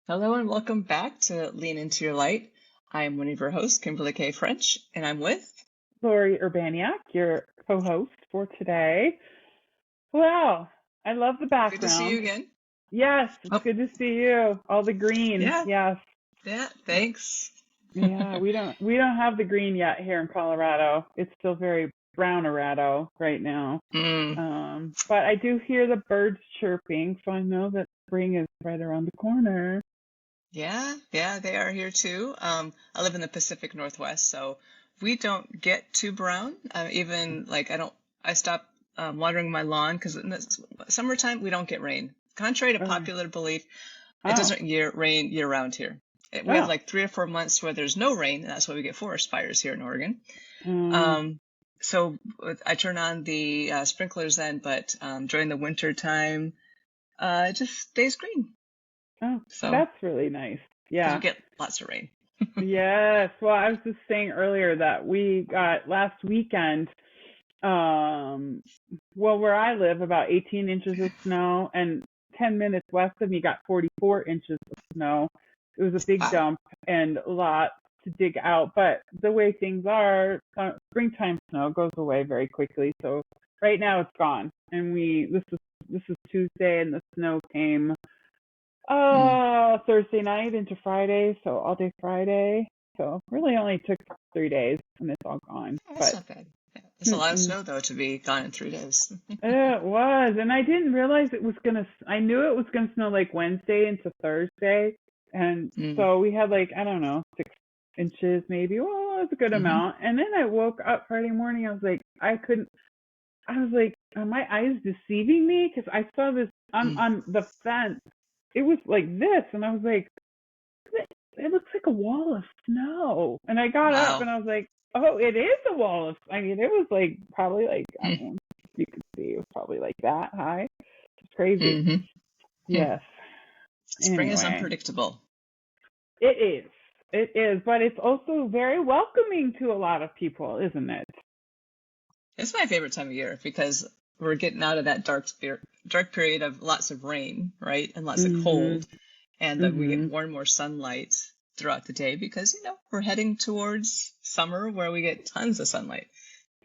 Hello and welcome back to Lean Into Your Light. I'm one of your hosts, Kimberly K French, and I'm with Lorrie Urbaniak, your co-host for today. Wow, I love the Good to see background. you again. Yes, it's Oh, good to see you. All the green. yeah, Yes. thanks. Yeah, we don't have the green yet here in Colorado. It's still very brown-erado right now. Mm, But I do hear the birds chirping, so I know that spring is right around the corner. yeah, they are here too. I live in the Pacific Northwest, so we don't get too brown. Even like I stop watering my lawn because in the summertime we don't get rain. Contrary to Okay. popular belief, it Oh. doesn't rain year round here. We have Oh. like 3 or 4 months where there's no rain, and that's why we get forest fires here in Oregon. Mm. Um, so I turn on the sprinklers then, but during the winter time, it just stays green. Oh, So that's really nice. because we Yeah. get lots of rain. Yes. Well, I was just saying earlier that we got last weekend, um, well, where I live, about 18 inches of snow, and 10 minutes west of me got 44 inches of snow. It was a big Wow. dump and a lot to dig out. But the way things are, springtime snow goes away very quickly. So right now it's gone. And this is Tuesday, and the snow came Mm. Thursday night into Friday, so all day Friday. So really only took 3 days and it's all gone. That's But not bad. Yeah. It's a lot of snow though to be gone in 3 days. it was, and I didn't realize it was gonna. I knew it was gonna snow like Wednesday into Thursday, and Mm. so we had like I don't know 6 inches maybe. Well, it was a good Mm-hmm. amount. And then I woke up Friday morning. I was like, I couldn't. I was like, are my eyes deceiving me? Because I saw this Mm. on the fence. It was like this, and I was like, it looks like a wall of snow. And I got up Wow. and I was like, oh, it is a wall of. I mean, it was like probably like I don't Mm. know. You could see it was probably like that high. It's crazy. Mm-hmm. Yes. Spring is Anyway, unpredictable. it is. It is, but it's also very welcoming to a lot of people, isn't it? It's my favorite time of year because we're getting out of that dark period of lots of rain, right, and lots of Mhm. cold, and then we get Mhm. more and more sunlight throughout the day because we're heading towards summer where we get tons of sunlight,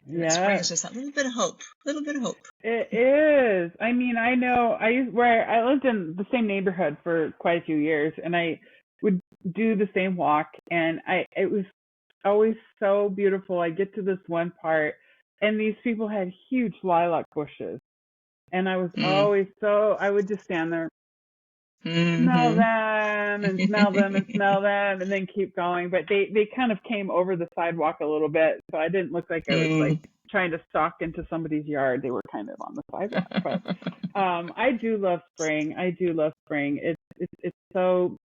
and that spring Yes. is just that little bit of hope, little bit of hope. It is. I mean, I know where I lived in the same neighborhood for quite a few years, and I would do the same walk, and it was always so beautiful. I get to this one part, and these people had huge lilac bushes, and Mm. I would just stand there, smell Mm-hmm. them and smell them and smell them, and then keep going. But they kind of came over the sidewalk a little bit, so I didn't look like I was like Mm. trying to stalk into somebody's yard. They were kind of on the sidewalk. But I do love spring. I do love spring. It's so,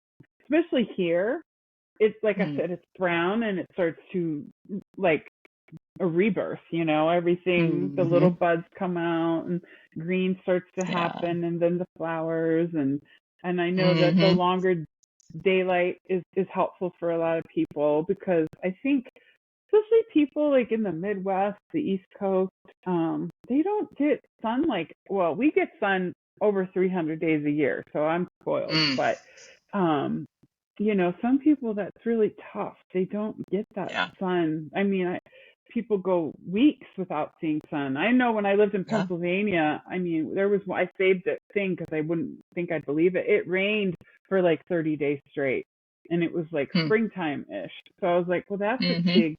especially here. It's like I Mm. said, it's brown and it starts to like a rebirth. Everything, the little Mm-hmm. buds come out and green starts to Yeah. happen, and then the flowers, and I know that the Mm-hmm. longer daylight is helpful for a lot of people, because I think especially people like in the Midwest, the East Coast, they don't get sun like, well, we get sun over 300 days a year, so I'm spoiled. Mm. But um, some people that's really tough. They don't get that Yeah. sun. I mean, people go weeks without seeing sun. I know when I lived in Yeah. Pennsylvania, I mean, I saved a thing because I wouldn't think I'd believe it. It rained for like 30 days straight, and it was like Mm. springtime-ish. So I was like, well, that's a Mm-hmm. big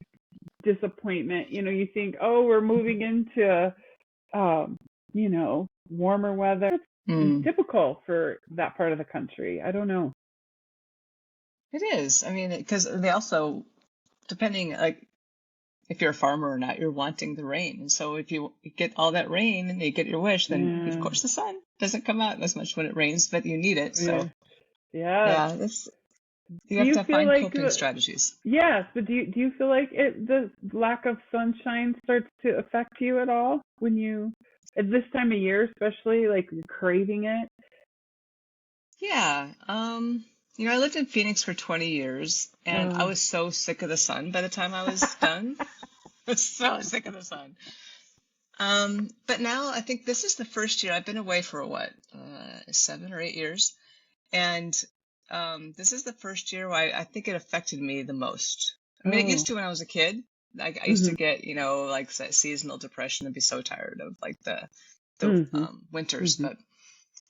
disappointment. You think, oh, we're moving into, um, warmer weather. It's Mm. typical for that part of the country. I don't know. It is. I mean, because they also, depending, like, if you're a farmer or not, you're wanting the rain. And so if you get all that rain and you get your wish, then of Yeah, course the sun doesn't come out as much when it rains, but you need it. yeah, So yes. yeah, this you Do have you to feel find like coping strategies. yes, but do you feel like the lack of sunshine starts to affect you at all when you at this time of year, especially like you're craving it? Yeah. I lived in Phoenix for 20 years and I Oh, was so sick of the sun by the time I was done. I was so sick of the sun. But now I think this is the first year I've been away for what, 7 or 8 years. And This is the first year where I think it affected me the most. I mean, it Oh. used to when I was a kid. Like I used to Mhm. get, like seasonal depression and be so tired of like the Mhm. winters. Mhm. But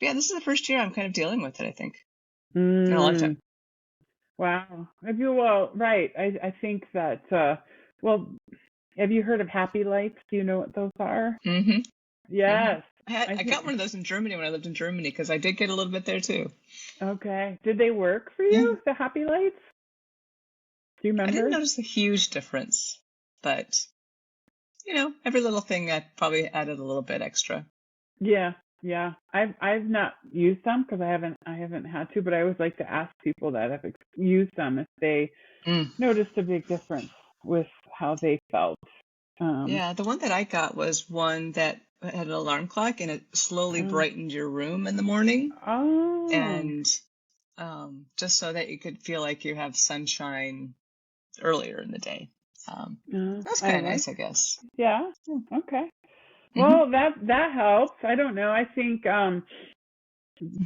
yeah, this is the first year I'm kind of dealing with it, I think, in a long Mm. time. Wow. Well, right. I think that well, have you heard of happy lights? Do you know what those are? hmm hmm Yes. I I think got one of those in Germany when I lived in Germany because I did get a little bit there too. okay. Did they work for Yeah, you, the happy lights? Do you I didn't remember? notice a huge difference, but every little thing I probably added a little bit extra. Yeah. Yeah. I've not used them because I haven't had to, but I always like to ask people that have used them if they Mm. noticed a big difference with how they felt. Um, Yeah, the one that I got was one that had an alarm clock and it slowly uh, brightened your room in the morning, oh, and just so that you could feel like you have sunshine earlier in the day. That's I kind of like. nice, I guess. Yeah. Okay. Mm-hmm. Well, that helps. I don't know. I think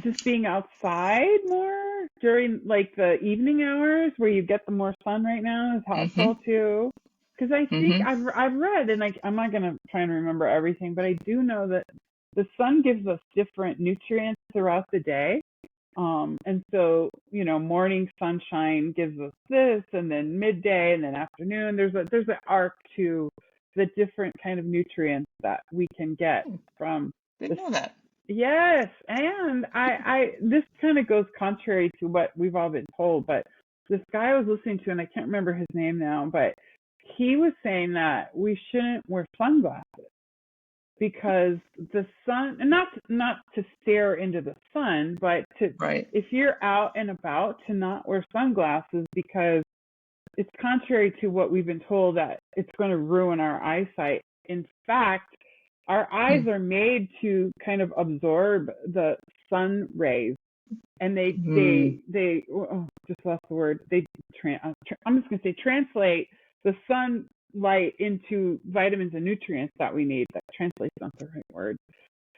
just being outside more during like the evening hours where you get the more sun right now is Mm-hmm. helpful too. Because I think Mm-hmm. I've read and I'm not gonna try and remember everything, but I do know that the sun gives us different nutrients throughout the day. And so, morning sunshine gives us this, and then midday, and then afternoon. There's an arc to the different kind of nutrients that we can get from Didn't the. know that. Yes, and I this kind of goes contrary to what we've all been told, but this guy I was listening to, and I can't remember his name now, but he was saying that we shouldn't wear sunglasses because the sun, and not to stare into the sun, but to Right. if you're out and about to not wear sunglasses because it's contrary to what we've been told that it's going to ruin our eyesight. In fact, our eyes are made to kind of absorb the sun rays, and Mm-hmm. just lost the word. I'm just going to say translate the sunlight into vitamins and nutrients that we need. That translates not the right word.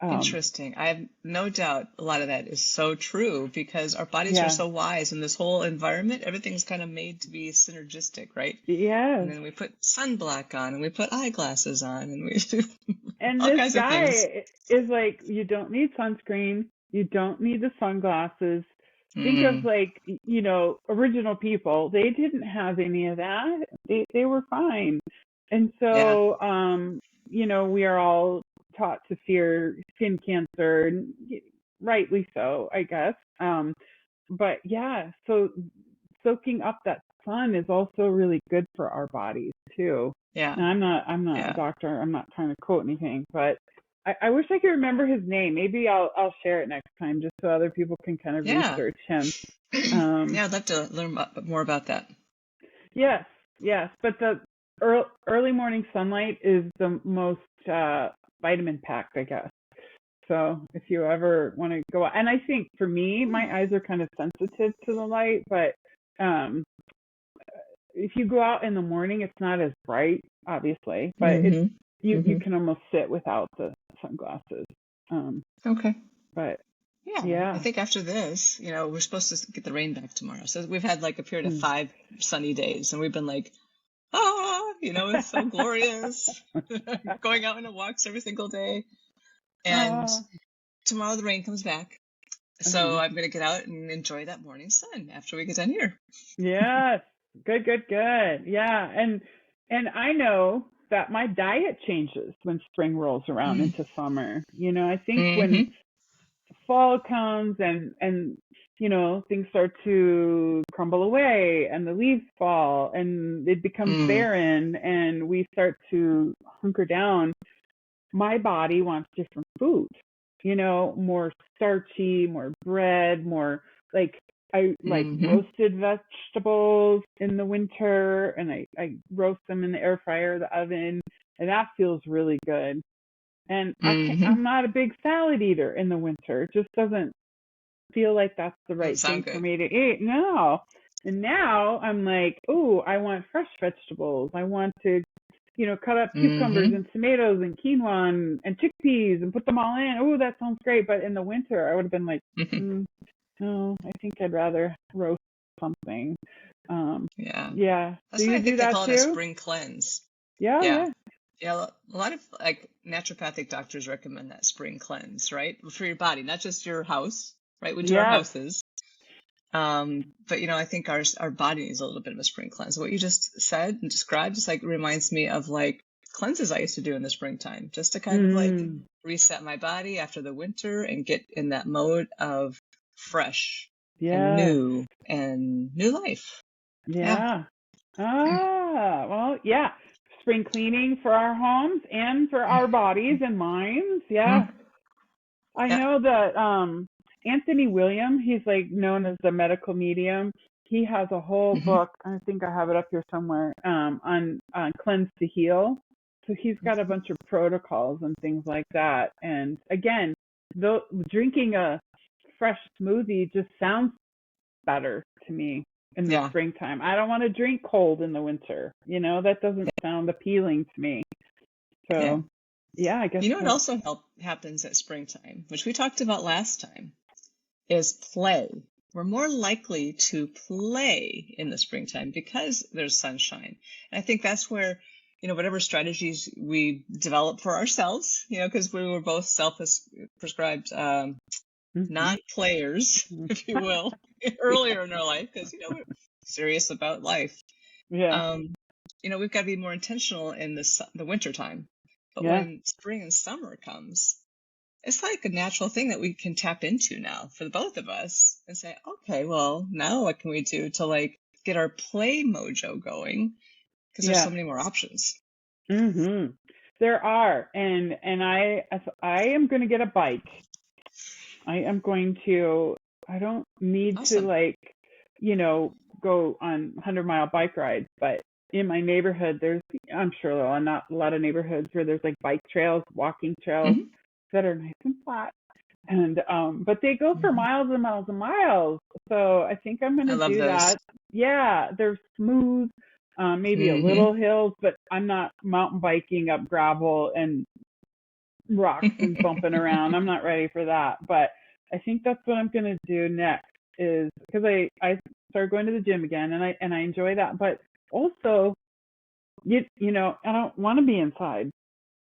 Um, Interesting. I have no doubt a lot of that is so true because our bodies are yeah. so wise in this whole environment. Everything's kind of made to be synergistic, right? And Yes. then we put sunblock on and we put eyeglasses on and we do And all this kinds of things. guy is like, you don't need sunscreen. You don't need the sunglasses. Think of Mm, like, original people. They didn't have any of that. They were fine. And yeah. so, we are all taught to fear skin cancer, and rightly so, I guess. But yeah, so soaking up that sun is also really good for our bodies too. Yeah. Now, I'm not a Yeah. doctor. I'm not trying to quote anything, but I wish I could remember his name. Maybe I'll share it next time just so other people can kind of Yeah. research him. Um, Yeah, I'd love to learn more about that. yes, yes, but the early morning sunlight is the most vitamin packed, I guess. So if you ever want to go out, and I think for me, my eyes are kind of sensitive to the light, but um, if you go out in the morning, it's not as bright, obviously, but it's Mm-hmm. you Mm-hmm. can almost sit without the sunglasses. Um, Okay. but Yeah. I yeah. think after this, we're supposed to get the rain back tomorrow. So we've had like a period of Hmm. 5 sunny days and we've been like, it's so glorious. Going out on walks every single day. And uh, tomorrow the rain comes back. So uh-huh. I'm going to get out and enjoy that morning sun after we get done here. Yes. Good, good, good. Yeah. And I know that my diet changes when spring rolls around into summer. I think when Mm-hmm. fall comes and things start to crumble away and the leaves fall and it becomes Mm. barren and we start to hunker down, my body wants different food, more starchy, more bread, more like I like Mm-hmm. roasted vegetables in the winter and I roast them in the air fryer or the oven, and that feels really good. And Mm-hmm. I'm not a big salad eater in the winter. It just doesn't feel like that's the Doesn't right thing sound for good. me to eat. No. And now I'm like, oh, I want fresh vegetables. I want to, cut up cucumbers Mm-hmm. and tomatoes and quinoa and chickpeas and put them all in. Oh, that sounds great. But in the winter, I would have been like, mm, No, I think I'd rather roast something. Yeah. Yeah. Do That's why you I do think they that call it a too? spring cleanse. Yeah, Yeah. yeah. Yeah, a lot of like naturopathic doctors recommend that spring cleanse, right? For your body, not just your house, right? We do our Yes. houses. But I think our body needs a little bit of a spring cleanse. What you just said and described just like reminds me of like cleanses I used to do in the springtime, just to kind of like Mm. reset my body after the winter and get in that mode of fresh and Yes. new life. Yeah. Yeah. Ah, well, yeah. Spring cleaning for our homes and for our bodies and minds. Yeah. Mhm. I Yeah. know that Anthony William, he's like known as the medical medium. He has a whole Hmm. book, I think I have it up here somewhere, on cleanse to heal. So he's got a bunch of protocols and things like that. And again, though drinking a fresh smoothie just sounds better to me in the Yeah. springtime. I don't want to drink cold in the winter. That doesn't sound appealing to me. Yeah. So, yeah, I guess What also happens at springtime, which we talked about last time, is play. We're more likely to play in the springtime because there's sunshine. And I think that's where, whatever strategies we develop for ourselves, because we were both self-prescribed hmm non-players, if you will, earlier in our life, because, we're serious about life. yeah, Um, we've got to be more intentional in the winter time. But yeah. when spring and summer comes, it's like a natural thing that we can tap into now for the both of us and say, okay, well, now what can we do to like get our play mojo going? Because there's so Yeah. many more options. There are, and I am going to get a bike. I am going to. I don't need to Awesome. like, go on 100-mile bike rides, but in my neighborhood, I'm sure there are not a lot of neighborhoods where there's like bike trails, walking trails Hmm. that are nice and flat. And but they go for Hmm. miles and miles and miles. So I think I'm I gonna love do those. that. Yeah, they're smooth, maybe a Hmm. little hills, but I'm not mountain biking up gravel and rocks and bumping around. I'm not ready for that. But I think that's what I'm gonna do next is because I started going to the gym again and I enjoy that. But also I don't want to be inside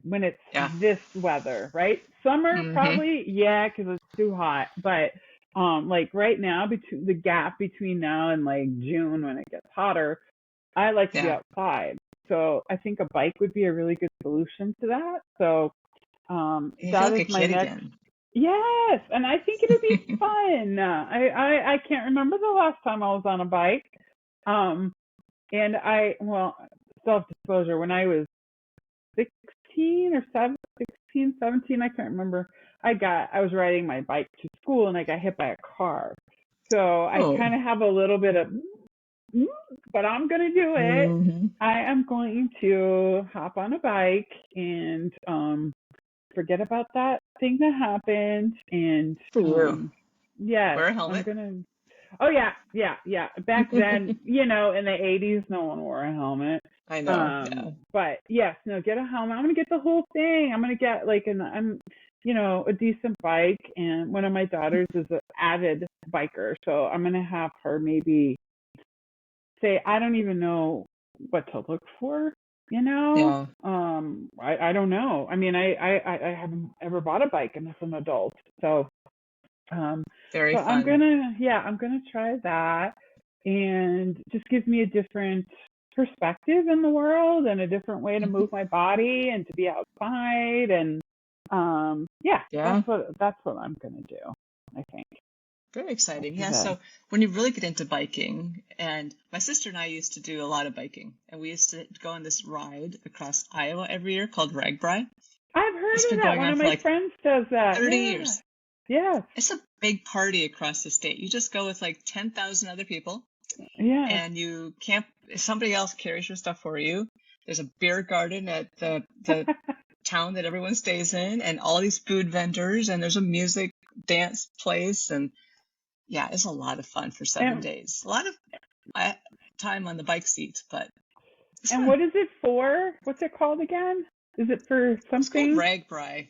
when it's Yeah. this weather, right? Summer Hmm. probably, yeah, because it's too hot. But like right now, between the gap between now and like June when it gets hotter, I like to be Yeah. outside. So I think a bike would be a really good solution to that. So You feel that like is a my kid next. again. Yes, and I think it'll be fun. I can't remember the last time I was on a bike. Um, and self-disclosure, when I was 16 or 16, 17, I can't remember. I was riding my bike to school and I got hit by a car. So I Oh. kind of have a little bit of, "Mm, but I'm going to do it. Hmm. I am going to hop on a bike and forget about that thing that happened. And For you. yes, Wear a I'm helmet. going to. Oh yeah, yeah, yeah. Back then, in the 80s, no one wore a helmet. I know. Yeah. But yes, no, get a helmet. I'm gonna get the whole thing. I'm gonna get like a decent bike. And one of my daughters is an avid biker, so I'm gonna have her maybe say, I don't even know what to look for. Yeah. I don't know. I mean, I haven't ever bought a bike as an adult, so um, Very so fun. I'm gonna try that, and just gives me a different perspective in the world and a different way to Hmm. move my body and to be outside, and yeah, Yeah. that's what I'm gonna do. I think Very I'll exciting. do Yeah. that. So when you really get into biking, and my sister and I used to do a lot of biking, and we used to go on this ride across Iowa every year called Ragbrai. I've It's heard of been that. going One on of for my like friends does that. 30 Yeah. years. Yes. It's a big party across the state. You just go with like 10,000 other people Yes. and you camp. Somebody else carries your stuff for you. There's a beer garden at the town that everyone stays in and all these food vendors and there's a music dance place. And yeah, it's a lot of fun for seven and days. A lot of time on the bike seat, but it's and fun. what is it for? What's it called again? Is it for It's called something? Ragbrai.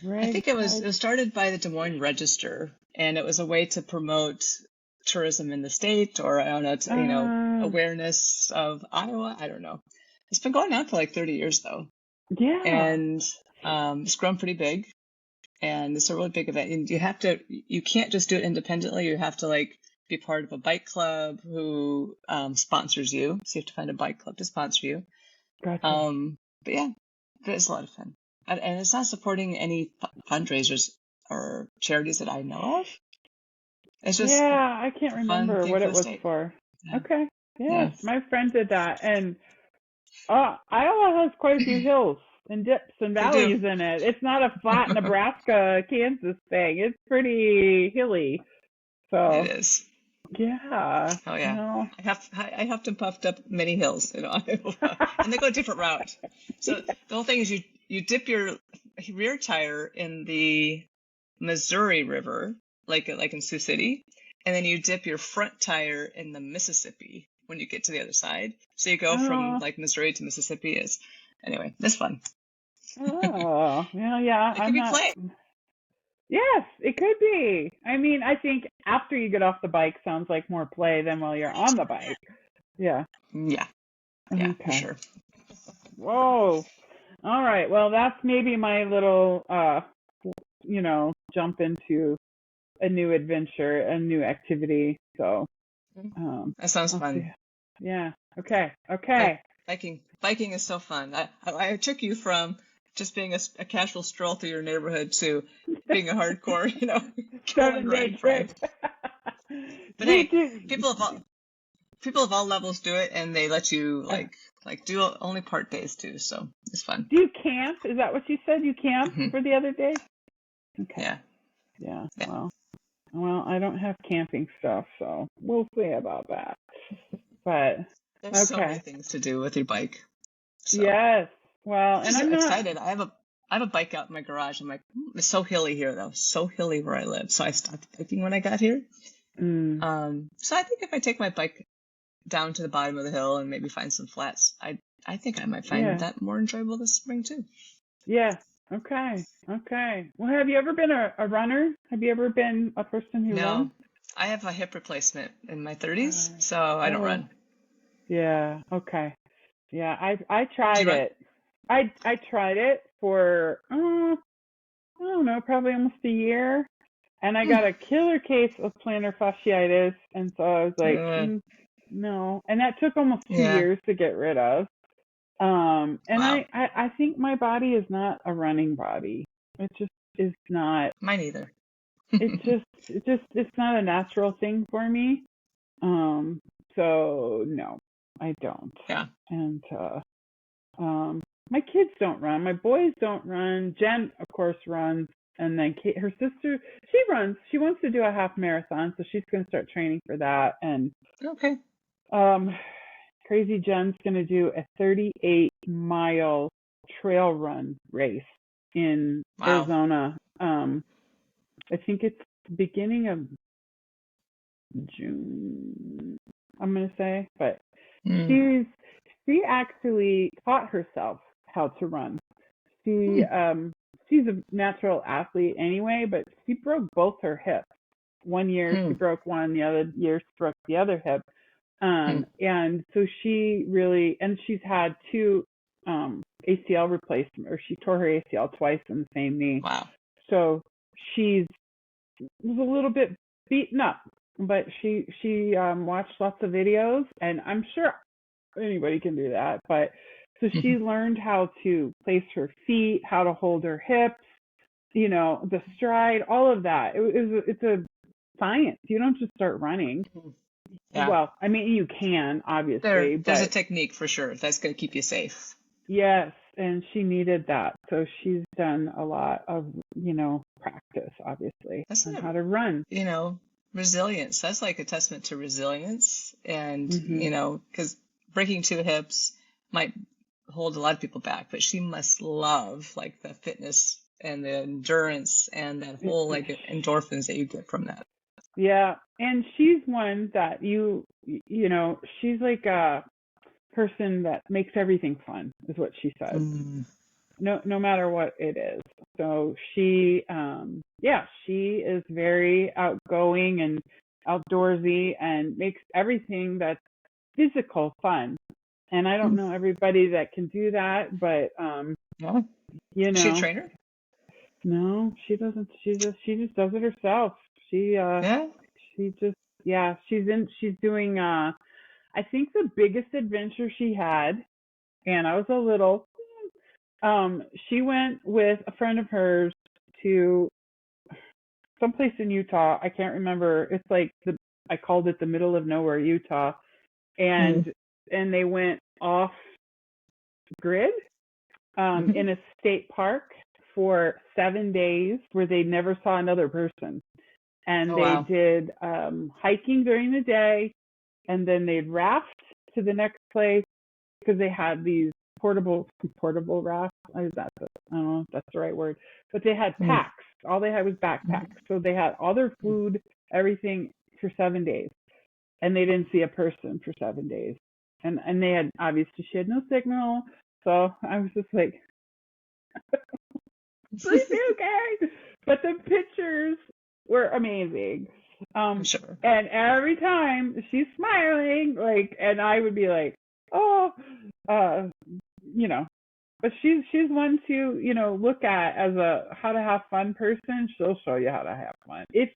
I think it was Ragtime. started by the Des Moines Register, and it was a way to promote tourism in the state, or I don't know, Uh, awareness of Iowa. I don't know. It's been going on for like 30 years though, yeah. and it's grown pretty big, and it's a really big event. And you can't just do it independently. You have to like be part of a bike club who sponsors you. So you have to find a bike club to sponsor you. Gotcha. But yeah, it's a lot of fun. And it's not supporting any fundraisers or charities that I know of. It's just Yeah, I can't a fun remember thing what for it the was state. for. Yeah. Okay. Yes, Yeah. my friend did that, and Iowa has quite a few hills and dips and They do. valleys in it. It's not a flat Nebraska, Kansas thing. It's pretty hilly. It So, is. yeah, Oh yeah. no. I have to puffed up many hills, Iowa, and they go a different route. So the whole thing is you dip your rear tire in the Missouri River, like in Sioux City, and then you dip your front tire in the Mississippi when you get to the other side. So you go from Oh, like Missouri to Mississippi is anyway, that's fun. oh, well, yeah, It could I'm be not. play. Yes, it could be. I mean, I think after you get off the bike sounds like more play than while you're on the bike. Yeah. Yeah, yeah, for Okay. sure. Whoa. All right. Well, that's maybe my little, jump into a new adventure, a new activity. So, That sounds I'll see. fun. Yeah. Okay. Bike, Okay. biking is so fun. I took you from just being a casual stroll through your neighborhood to being a hardcore, kill and 7 day grind trip. friend. But We hey, do. people of all levels do it, and they let you Uh, like do only part days too. So it's fun. do you camp? Is that what you said? You camped Hmm. for the other day? Okay. Yeah, Yeah. yeah. Well, I don't have camping stuff, so we'll see about that. But There's so many okay. things to do with your bike. So Yes. Well, I'm and just I'm not. excited. I have a bike out in my garage. I'm like, it's so hilly here though, so hilly where I live. So I stopped biking when I got here. Mm, So I think if I take my bike down to the bottom of the hill and maybe find some flats, I think I might find yeah. that more enjoyable this spring too. Yeah. Okay. Okay. Well, have you ever been a runner? Have you ever been a person who runs? No, I have a hip replacement in my 30s, Uh, so I don't oh. run. Yeah. Okay. Yeah. I Do tried you run? it. I tried it for I don't know, probably almost a year, and I Hmm. got a killer case of plantar fasciitis, and so I was like, Uh, no, and that took almost 2 yeah. years to get rid of. And Wow. I think my body is not a running body. It just is not. Mine either. It's not a natural thing for me. Um, so no, I don't. Yeah. And um, my kids don't run. My boys don't run. Jen, of course, runs. And then Kate, her sister, she runs. She wants to do a half marathon, so she's going to start training for that. And Okay. um, Crazy Jen's going to do a 38-mile trail run race in Wow. Arizona. I think it's beginning of June, I'm going to say. But Mm. she's she actually taught herself how to run. She Hmm. she's a natural athlete anyway, but she broke both her hips. One year she Hmm. broke one, the other year she broke the other hip. Hmm. And so she really, and she's had two ACL replacement, or she tore her ACL twice in the same knee. Wow. So she's was a little bit beaten up, but she watched lots of videos, and I'm sure anybody can do that. But so Hmm. she learned how to place her feet, how to hold her hips, the stride, all of that. It's a science. You don't just start running. Yeah. Well, I mean, you can obviously, There's a but technique for sure that's going to keep you safe. yes, and she needed that. So she's done a lot of, practice, obviously, That's on not, how to run. you know, resilience. That's like a testament to resilience. And, Mhm. because breaking two hips might hold a lot of people back, but she must love like the fitness and the endurance and that whole like endorphins that you get from that. Yeah, and she's one that she's like a person that makes everything fun, is what she says. Mm. No matter what it is. So she is very outgoing and outdoorsy and makes everything that's physical fun. And I don't know everybody that can do that, but Yeah. you Is she a know, trainer? no, she doesn't. She just does it herself. Yeah. She just she's doing I think the biggest adventure she had, and I was a little she went with a friend of hers to someplace in Utah. I can't remember. It's like I called it the middle of nowhere, Utah. Mm. And they went off grid Mhm. in a state park for 7 days where they never saw another person. And Oh, they wow. did hiking during the day, and then they'd raft to the next place because they had these portable rafts. I don't know if that's the right word, but they had Mm. packs. All they had was backpacks, so they had all their food, everything for 7 days, and they didn't see a person for 7 days. And they had obviously she had no signal, so I was just like, please be okay. But the pictures were amazing. I'm sure. And every time she's smiling, like, and I would be like, oh, uh, you know, but she's one to, look at as a how to have fun person. She'll show you how to have fun. If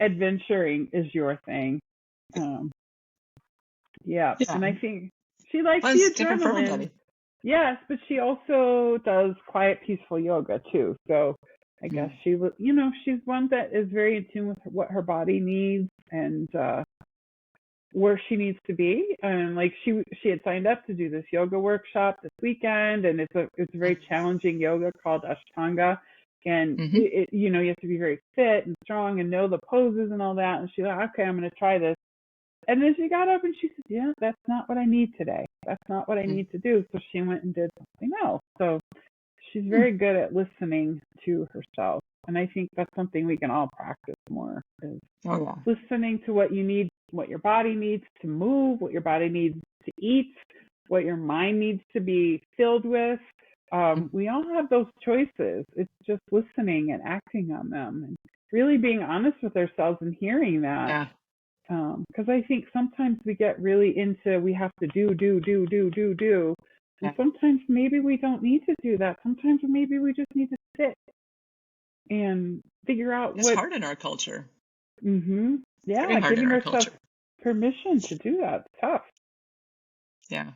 adventuring is your thing. Um, yeah. Yeah. And I think she likes the Fun's different for adrenaline. everybody. Yes, but she also does quiet, peaceful yoga too. So I guess Mm. she was, she's one that is very in tune with what her body needs and where she needs to be. And like she had signed up to do this yoga workshop this weekend, and it's a very challenging yoga called Ashtanga. And Mm-hmm. you have to be very fit and strong and know the poses and all that. And she's like, okay, I'm going to try this. And then she got up and she said, yeah, that's not what I need today. That's not what I need to do. So she went and did something else. So she's very good at listening to herself. And I think that's something we can all practice more is Oh, yeah. listening to what you need, what your body needs to move, what your body needs to eat, what your mind needs to be filled with. We all have those choices. It's just listening and acting on them and really being honest with ourselves and hearing that. Yeah. Because I think sometimes we get really into we have to do. And sometimes maybe we don't need to do that. Sometimes maybe we just need to sit and figure out It's hard in our culture. Yeah, Very hard in giving our ourselves culture. permission to do that. It's tough. Yeah.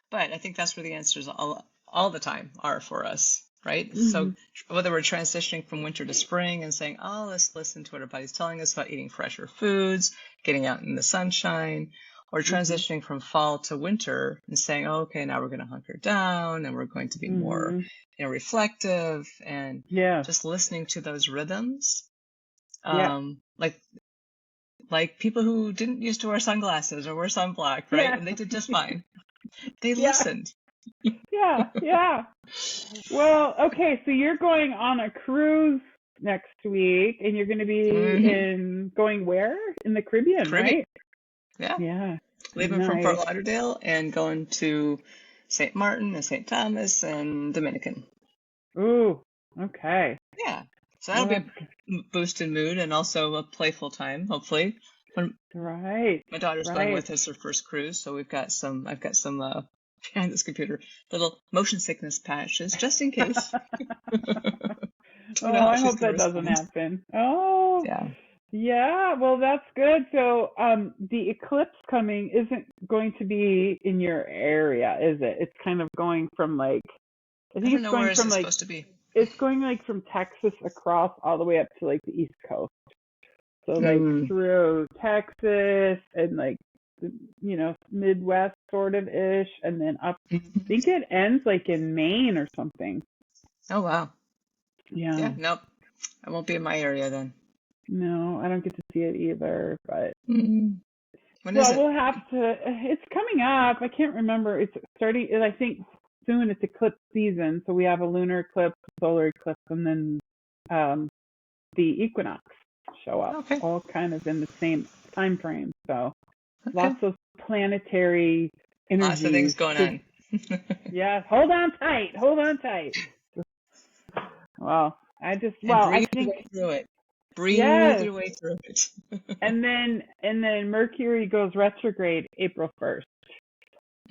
But I think that's where the answers all the time are for us, right? So whether we're transitioning from winter to spring and saying, oh, let's listen to what our body's telling us about eating fresher foods, getting out in the sunshine, or transitioning from fall to winter and saying, oh, okay, now we're going to hunker down and we're going to be more, reflective and just listening to those rhythms. Like people who didn't used to wear sunglasses or wear sunblock, right? And they did just fine. They listened. Yeah. Well, okay, so you're going on a cruise next week, and you're going to be going where? In the Caribbean, right? Yeah. Yeah. Leaving from Fort Lauderdale and going to St. Martin and St. Thomas and Dominican. Ooh, okay. Yeah. So that'll be a boost in mood and also a playful time, hopefully. Right. My daughter's going with us her first cruise, so I've got some behind this computer, little motion sickness patches just in case. I hope that doesn't happen. Oh, yeah. Well, that's good. So, the eclipse coming isn't going to be in your area, is it? It's kind of going from I think it's going from supposed to be. It's going from Texas across all the way up to the East Coast. So through Texas and Midwest sort of ish, and then up. I think it ends in Maine or something. Oh wow. Yeah. Nope. I won't be in my area then. No, I don't get to see it either. But when is it? We'll have to. It's coming up. I can't remember. It's starting. I think soon. It's eclipse season, so we have a lunar eclipse, solar eclipse, and then the equinox show up, all kind of in the same time frame. So lots of planetary energies. Lots of things going on. Yeah, hold on tight. Well, I just, And well, I breathe your think, way through it. Breathe yes. your way through it. And then Mercury goes retrograde April 1st.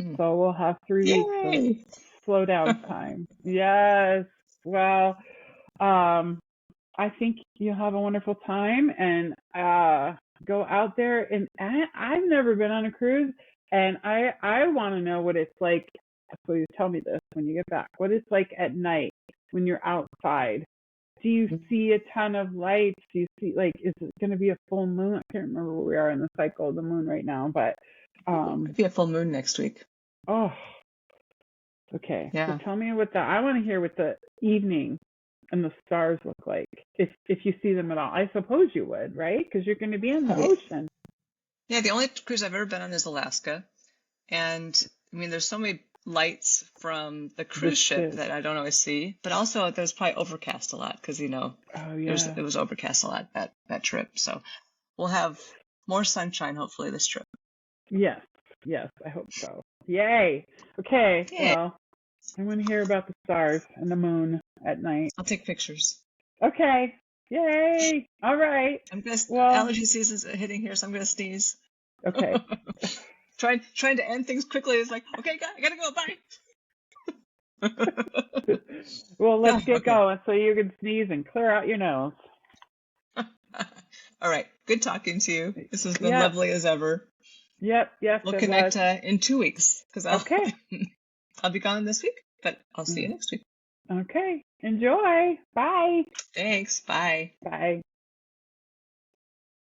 Mm. So we'll have 3 weeks of Yay! slow down time. Yes. Well, um, I think you'll have a wonderful time and go out there. And I've never been on a cruise, and I want to know what it's like. So you tell me this when you get back. What it's like at night when you're outside. Do you see a ton of lights? Do you see, like, is it going to be a full moon? I can't remember where we are in the cycle of the moon right now, but Might be a full moon next week. oh, okay. So Yeah. tell me I want to hear what the evening and the stars look like, if you see them at all. I suppose you would, right? Because you're going to be in the ocean. Yeah, the only cruise I've ever been on is Alaska. And I mean, there's so many lights from the cruise ship that I don't always see. But also, there's probably overcast a lot because, Oh yeah. it was overcast a lot that trip. So we'll have more sunshine, hopefully, this trip. Yes, I hope so. Yay. Okay, Yay. well, I want to hear about the stars and the moon at night. I'll take pictures. Okay. Yay. All right. Allergy season's hitting here, so I'm gonna sneeze. Okay. Trying to end things quickly is like, okay, I gotta go. Bye. Well, let's get going so you can sneeze and clear out your nose. All right. Good talking to you. This has been lovely as ever. Yep. Yes. We'll connect in 2 weeks because I'll be gone this week, but I'll see you next week. Okay. Enjoy. Bye. Thanks. Bye. Bye.